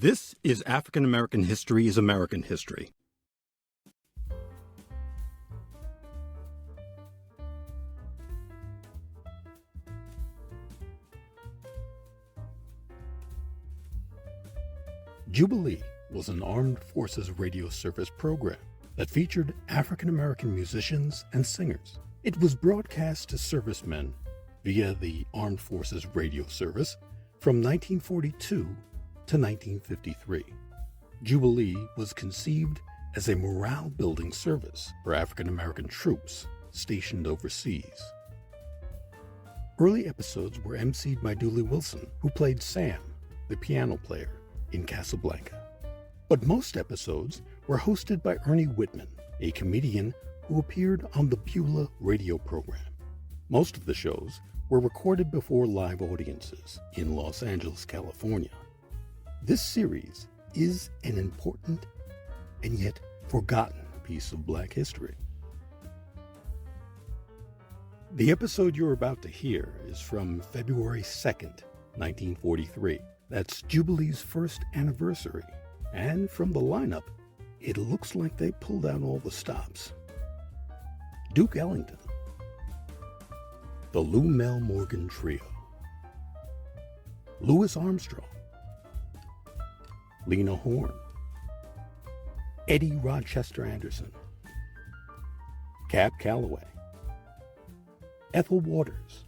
This is African American History is American History. Jubilee was an armed forces radio service program that featured African American musicians and singers. It was broadcast to servicemen via the Armed Forces Radio Service from 1942 to 1953. Jubilee was conceived as a morale-building service for African American troops stationed overseas. Early episodes were emceed by Dooley Wilson, who played Sam, the piano player, in Casablanca. But most episodes were hosted by Ernie Whitman, a comedian who appeared on the Beulah radio program. Most of the shows were recorded before live audiences in Los Angeles, California. This series is an important and yet forgotten piece of Black history. The episode you're about to hear is from February 2nd, 1943. That's Jubilee's first anniversary. And from the lineup, it looks like they pulled out all the stops. Duke Ellington, the Lou Mel Morgan Trio, Louis Armstrong, Lena Horne, Eddie Rochester Anderson, Cab Calloway, Ethel Waters,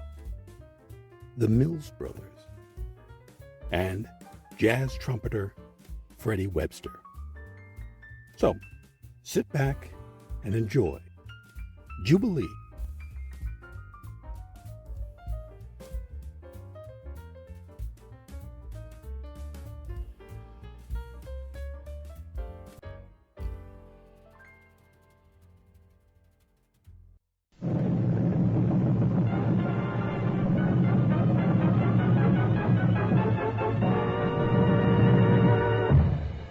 the Mills Brothers, and jazz trumpeter Freddie Webster. So, sit back and enjoy Jubilee.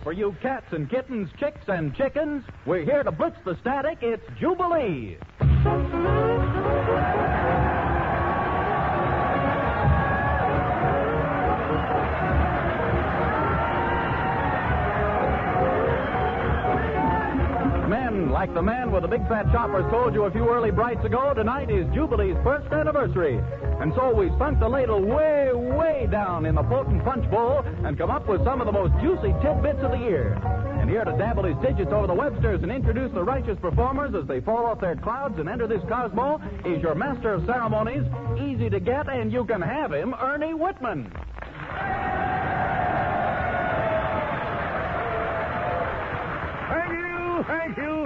For you cats and kittens, chicks and chickens, we're here to blitz the static. It's Jubilee. Men, like the man with the big fat choppers told you a few early brights ago, tonight is Jubilee's first anniversary. And so we sunk the ladle way, way down in the potent punch bowl and come up with some of the most juicy tidbits of the year. And here to dabble his digits over the Websters and introduce the righteous performers as they fall off their clouds and enter this cosmo is your master of ceremonies, easy to get, and you can have him, Ernie Whitman.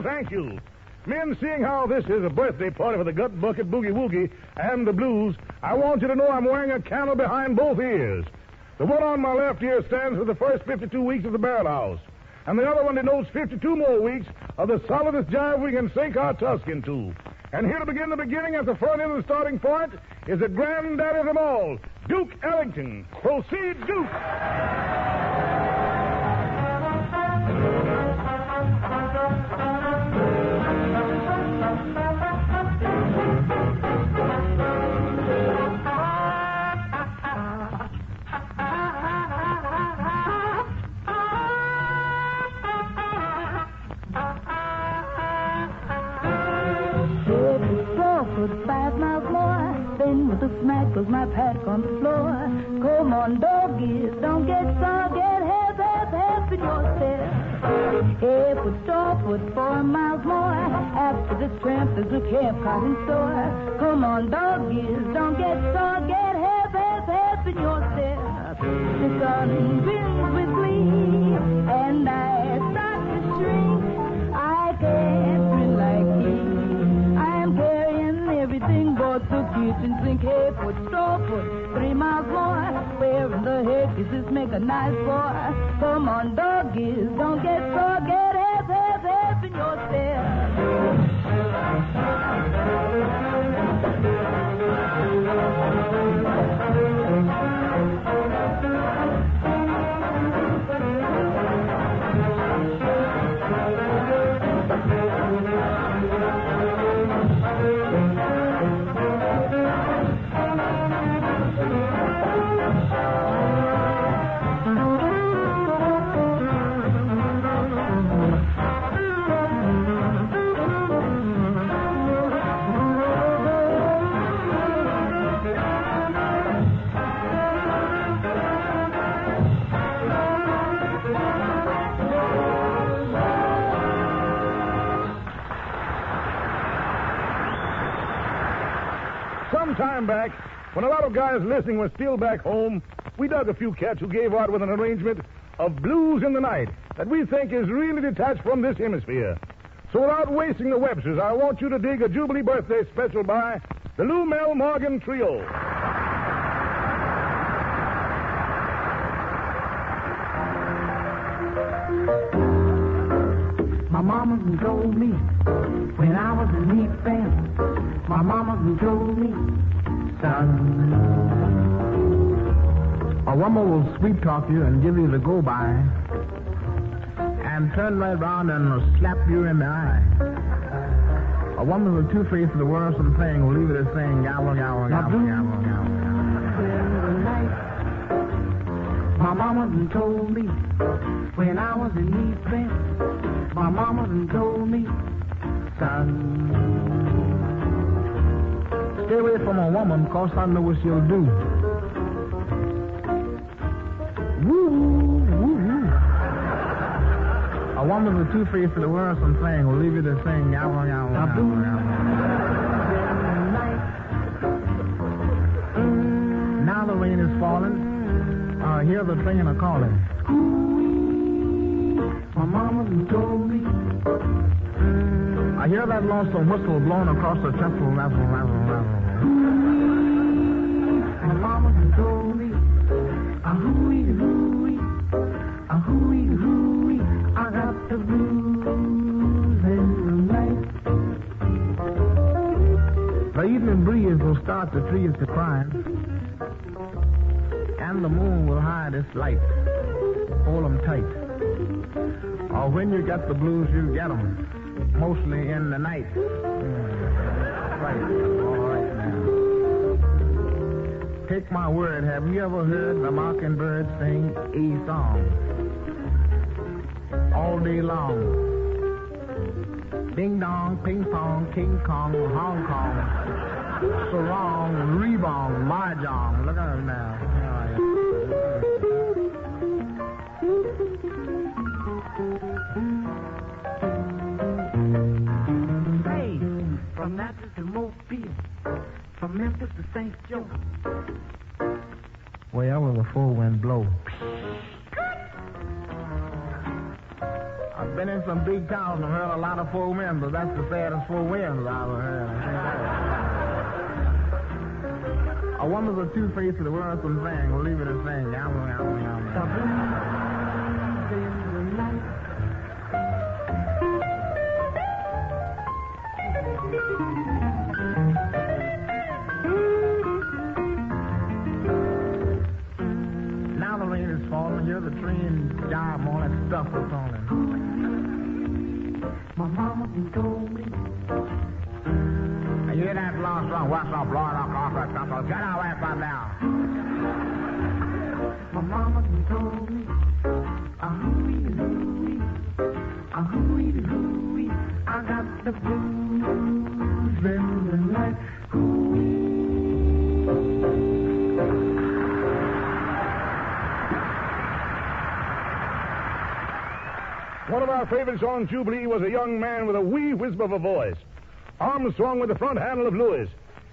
Thank you. Men, seeing how this is a birthday party for the Gut Bucket Boogie Woogie and the Blues, I want you to know I'm wearing a candle behind both ears. The one on my left ear stands for the first 52 weeks of the barrel house, and the other one denotes 52 more weeks of the solidest jive we can sink our tusk into. And here to begin the beginning at the front end of the starting point is the granddaddy of them all, Duke Ellington. Proceed, Duke! With my pack on the floor. Come on, doggies, don't get soggy. Help in yourself. Hey, put Starfoot 4 miles more. After this tramp, there's a camp caught in store. Come on, doggies, don't get soggy. Help in yourself. The sun grins with glee, and I start to shrink. I can't grin like he. I'm carrying everything but the kitchen sink. Hey, put Starfoot 3 miles more. Where in the heck is this make a nice boy? Come on, doggies, don't get soggy. Help in yourself. some time back, when a lot of guys listening were still back home, we dug a few cats who gave out with an arrangement of Blues in the Night that we think is really detached from this hemisphere. So without wasting the Websters, I want you to dig a Jubilee birthday special by the Lou Mel Morgan Trio. My mama told me when I was a neat fan. My mama told me, son, a woman will sweet talk you and give you the go by, and turn right around and slap you in the eye. A woman with two faces, the worrisome thing, will leave it as saying, gabble, gabble, gabble, gabble, gabble. My mama told me when I was a neat fan. My mama told me, son, stay away from a woman, cause I know what she'll do. Woo, woo, woo. A woman with two faces, the worrisome thing, will leave you to sing, gabble, gabble, gabble, gabble. Now the rain is falling. Hear the train a calling. My mama told me. I hear that lonesome whistle blowing across the temple. Razzle, razzle, razzle. My mama told me. A-hooey, hooey. A-hooey, hooey. I got the blues in the night. The evening breeze will start the trees to cry, and the moon will hide its light. Hold 'em tight. Or when you get the blues, you get 'em. Mostly in the night. Right. All right, now. Take my word, have you ever heard the mockingbird sing a song? All day long. Ding dong, ping pong, King Kong, Hong Kong. Sarong, rebong, mahjong. Look at him now. Hey, from Natchez to Mobile, from Memphis to St. Joe, wherever the full wind blow. I've been in some big towns and heard a lot of full winds, but that's the saddest full winds I've ever heard. A woman with two faces, the worrisome thing, will leave it as saying, yammer, yammer, yammer. Now the rain is falling, hear the train jive, all that stuff is falling. My mama told me. You hear that lost song? What's up, Lord? Get away from now. My mama told me, a-hooey, hooey, a-hooey, hooey, I got the blues in the night. One of our favorites on Jubilee was a young man with a wee whisper of a voice. Armstrong with the front handle of Lewis.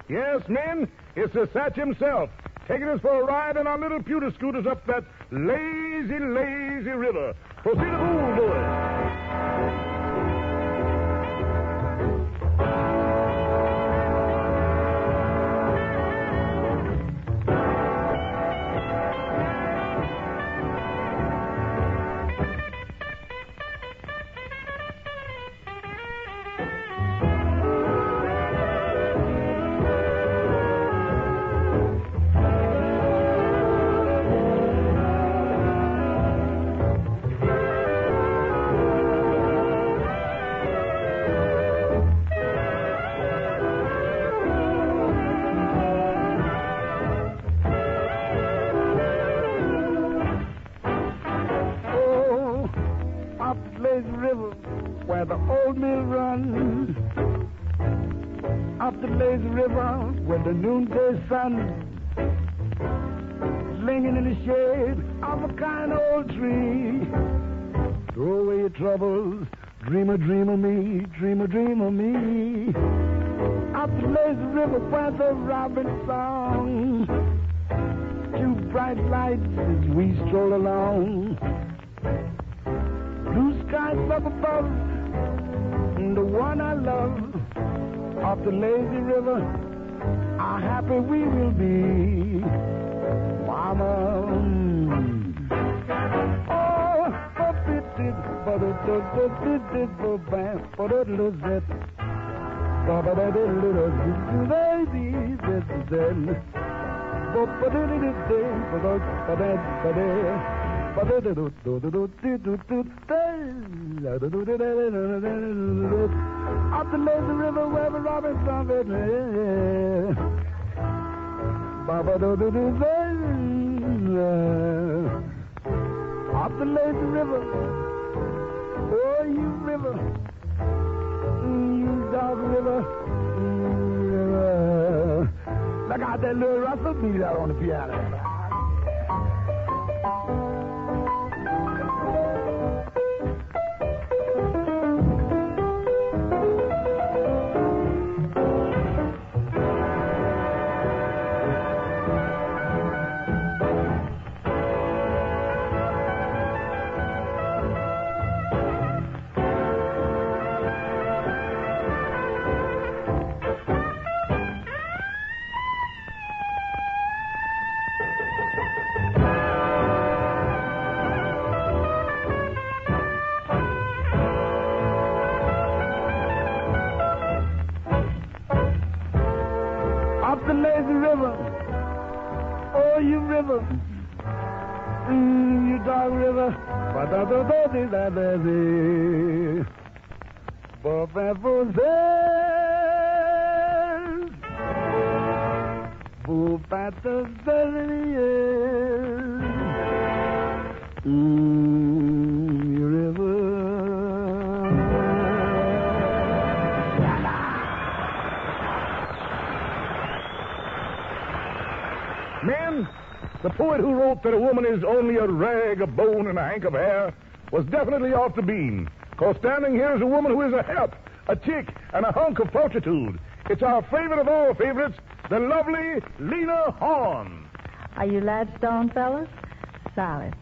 Yes, men, it's the Satch himself, taking us for a ride in our little pewter scooters up that lazy, lazy river. Proceed to move, Lewis. Where the old mill runs, up the lazy river where the noonday sun is lingering in the shade of a kind old tree. Throw away your troubles, dream a dream of me, dream a dream of me. Up the lazy river where the robin song. Two bright lights as we stroll along. Blue skies up above, and the one I love. Up the lazy river, how happy we will be, Mama. Oh, up the lazy river where the robin song is. Up the lazy river, oh you river, you dog river, river. Look out that little Russell beat out on the piano. You dog river, Men, the poet who wrote that a woman is only a rag, a bone, and a hank of hair was definitely off the beam. Because standing here is a woman who is a help, a chick, and a hunk of fortitude. It's our favorite of all favorites, the lovely Lena Horne. Are you Gladstone, fellas? Solid.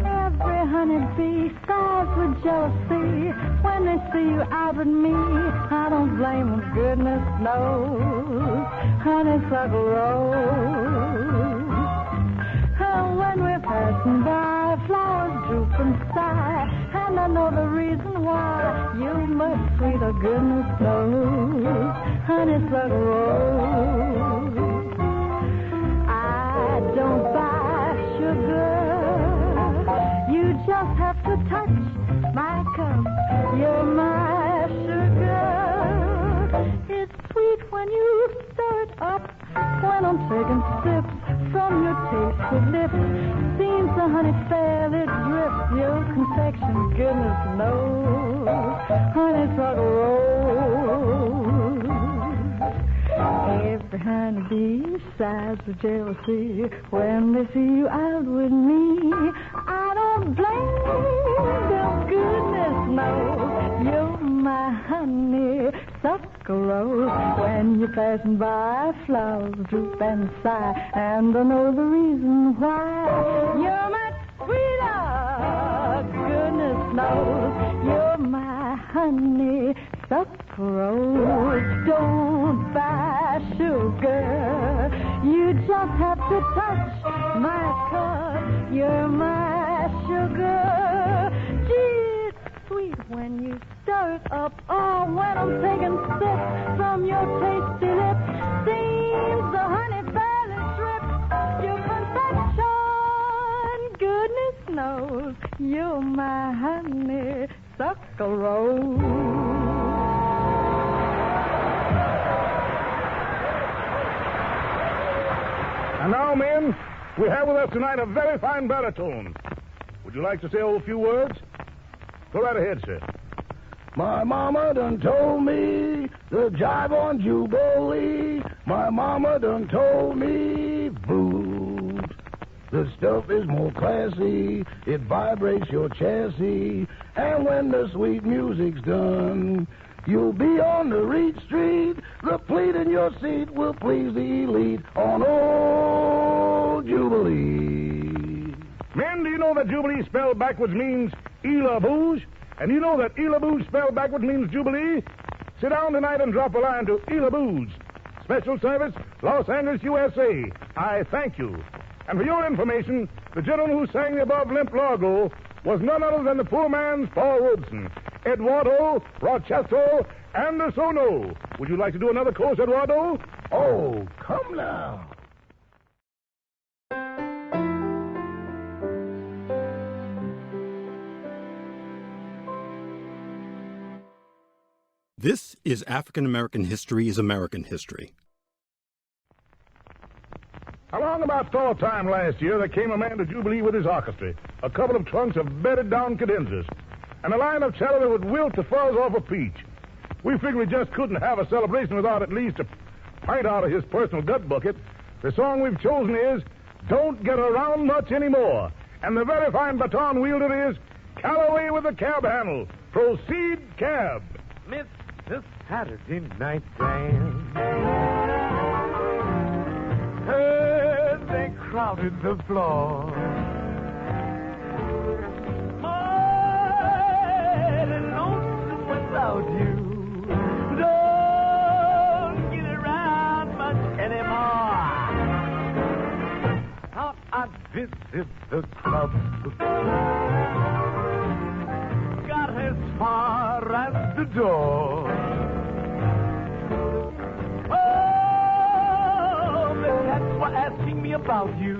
Every honeybee sighs with jealousy when they see you out with me. I don't blame them, goodness knows. Honeysuckle rose. Oh, when we're passing by, flowers droop and sigh, and I know the reason why. You must sweeter, goodness knows. Honeysuckle rose. I don't buy sugar. You just have to touch my cup. You're my sugar. It's sweet when you stir it up. When I'm taking sips from your tasted lips, seems the honey fairly drips. Your confection, goodness knows. Honeysuckle rose. Every honeybee sighs with jealousy when they see you out with me. I don't blame them, goodness knows. You're my honeysuckle rose. When you're passing by, flowers droop and sigh, and I know the reason why. You're my sweetheart, goodness knows. You're my honeysuckle rose. Don't buy sugar. You just have to touch my cup. You're my sugar. Gee, it's sweet when you stir it up. Oh, when I'm taking sips from your tasty lips, seems the honey fairly drips. Your confection, goodness knows. You're my honeysuckle rose. And now, men, we have with us tonight a very fine baritone. Would you like to say a few words? Go right ahead, sir. My mama done told me the jive on Jubilee. My mama done told me blues. The stuff is more classy, it vibrates your chassis, and when the sweet music's done, you'll be on the Reed Street. The pleat in your seat will please the elite on old Jubilee. Men, do you know that Jubilee spelled backwards means Ela Booge? And you know that Ela Booge spelled backwards means Jubilee? Sit down tonight and drop a line to Ela Booge. Special service, Los Angeles, USA. I thank you. And for your information, the gentleman who sang the above limp logo was none other than the poor man's Paul Robeson, Eduardo, Rochester, and the Sono. Would you like to do another course, Eduardo? Oh, come now. This is African American History is American History. Along about fall time last year, there came a man to Jubilee with his orchestra, a couple of trunks of bedded-down cadenzas, and a line of cello that would wilt the fuzz off a peach. We figured we just couldn't have a celebration without at least a pint out of his personal gut bucket. The song we've chosen is Don't Get Around Much Anymore, and the very fine baton wielder is Calloway with the cab handle. Proceed, cab. Miss this Saturday night dance. They crowded the floor. Mighty lonesome without you. Don't get around much anymore. Out I visit the club. Got as far as the door. Asking me about you.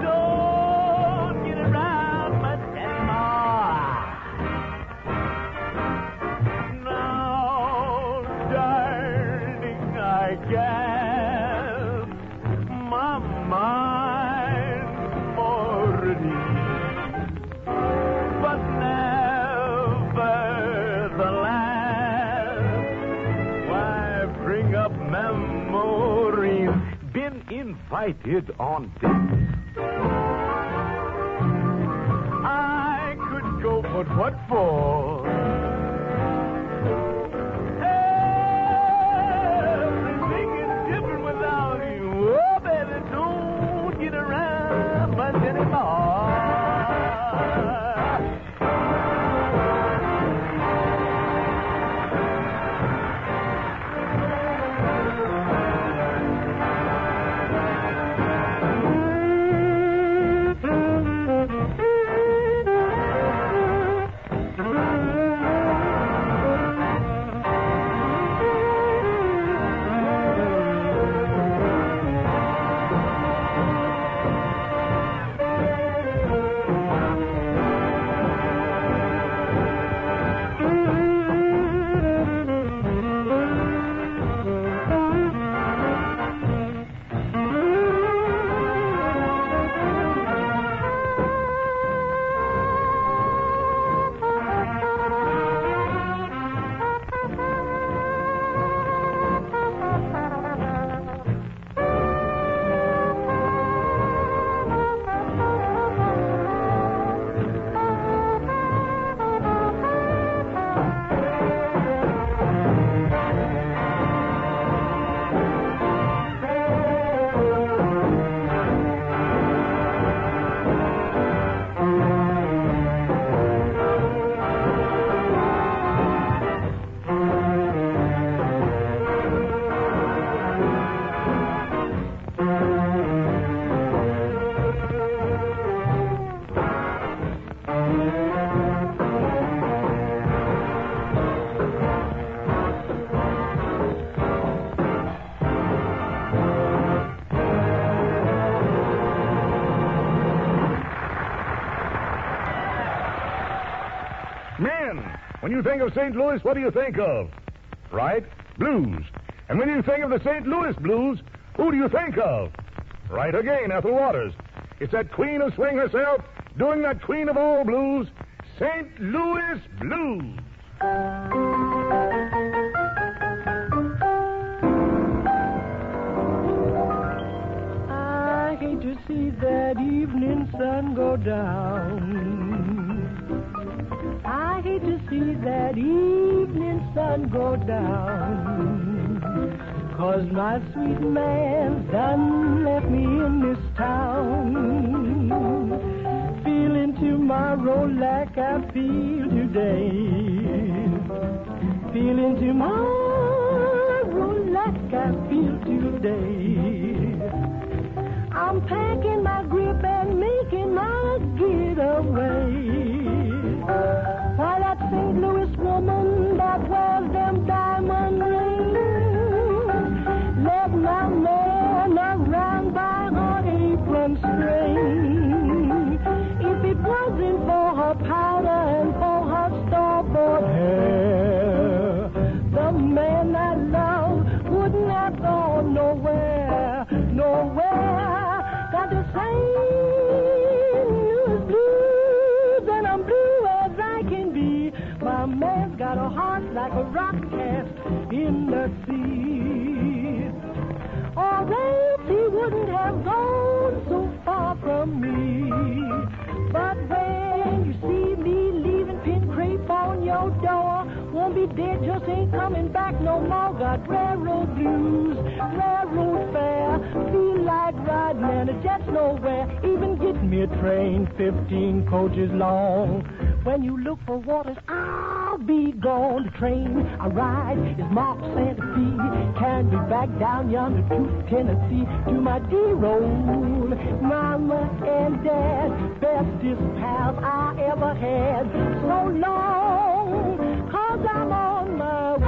Don't get around much anymore. Now, darling, I guess my mind's more at ease. But nevertheless, why bring up memories? Been invited on dates. I could go, but what for? Everything is different without you. Oh, baby, don't get around much anymore. When you think of St. Louis, what do you think of? Right? Blues. And when you think of the St. Louis Blues, who do you think of? Right again, Ethel Waters. It's that queen of swing herself doing that queen of all blues, St. Louis Blues. I hate to see that evening sun go down. I hate to see that evening sun go down. 'Cause my sweet man done left me in this town. Feeling tomorrow like I feel today. Feeling tomorrow like I feel today. I'm packing my grip and making my getaway. While that St. Louis woman that wears them diamond rings left my man around by her apron string. If it wasn't for her powder and for her starboard hair, the man I love wouldn't have gone nowhere, nowhere. Got the St. Louis blues, and I'm blue as I can be. My man's got a heart like a rock cast in the sea. Or else he wouldn't have gone so far from me. But when you see me leaving pin crepe on your door, won't be dead, just ain't coming back no more. Got railroad blues, railroad fare, feel like riding and it jet's nowhere. Even get me a train 15 coaches long. When you look for waters, I'll be gone. The train I ride is marked Santa Fe. Carry me back down yonder to Tennessee, to my dear old mama and dad. Bestest pals I ever had. So long, 'cause I'm on my way.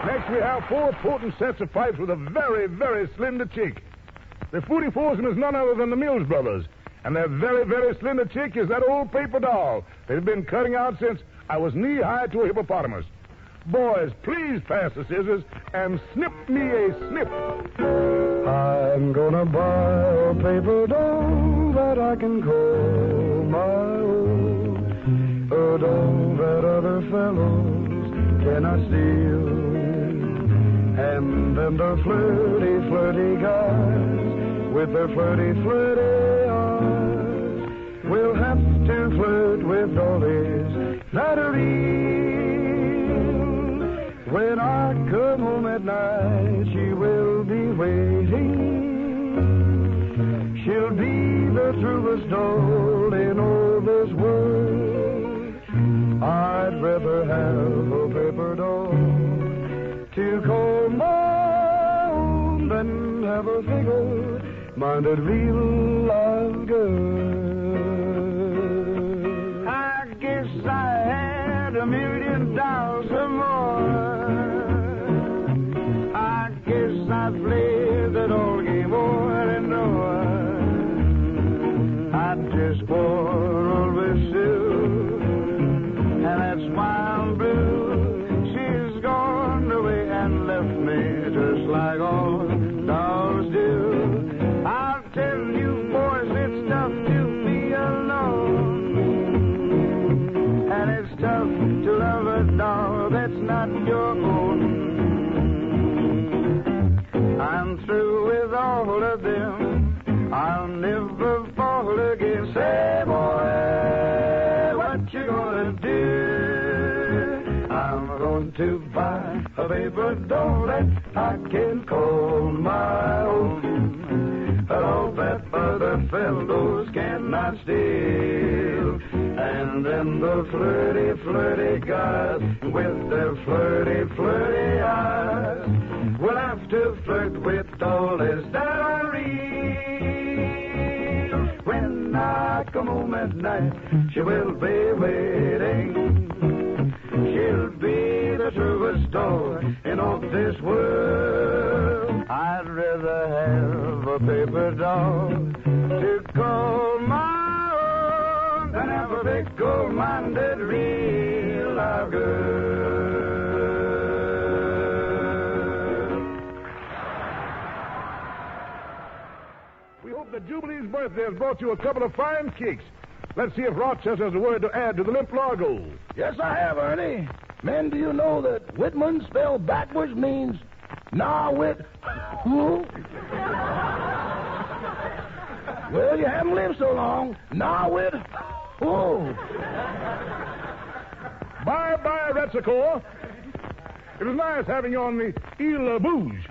Next, we have four potent sets of pipes with a very, very slender chick. The 44 is none other than the Mills brothers. And their very, very slender chick is that old paper doll they've been cutting out since I was knee-high to a hippopotamus. Boys, please pass the scissors and snip me a snip. I'm gonna buy a paper doll that I can call my own. A doll that other fellows cannot steal. And then the flirty, flirty guys with their flirty, flirty eyes will have to flirt with dollies that are real. When I come home at night, she will be waiting. She'll be the truest doll in all this world. I'd rather have a paper doll to call my own than have a fickle-minded real live girl. I guess I had $1 million or more. I guess I played that old game over and over. I just wore always silk, and that's why I'm blue. She's gone away and left me just like all dolls do. I'll tell you boys, it's tough to be alone, and it's tough to love a doll that's not your own. I'm through with all of them. I'll never fall again. Say, boy, what you gonna do? I'm going to buy a paper doll that I can call my own. A doll that other fellows cannot steal. And then the flirty, flirty guys with their flirty, flirty eyes will have to flirt with dollies that are real. When I come home at night, she will be waiting. She'll be the truest doll in all this world. I'd rather have a paper doll to call my own than have a big gold-minded real live girl. We hope that Jubilee's birthday has brought you a couple of fine kicks. Let's see if Rochester has a word to add to the limp Largo. Yes, I have, Ernie. Men, do you know that Whitman spelled backwards means nah-wit? Who? Well, you haven't lived so long. Nah-wit? Who? Bye-bye, Retzicor. It was nice having you on the Ile Bouge.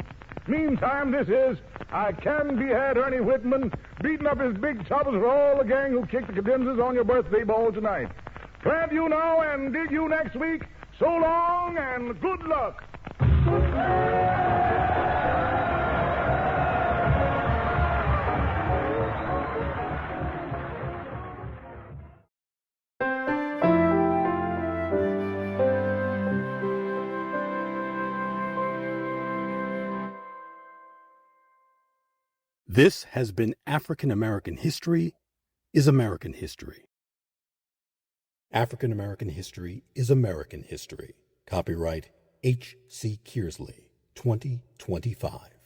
Meantime, this is I Can Be Had Ernie Whitman beating up his big choppers for all the gang who kicked the cadenzas on your birthday ball tonight. Plant you now and dig you next week. So long and good luck. This has been African American History is American History. African American History is American History. Copyright H.C. Kearsley, 2025.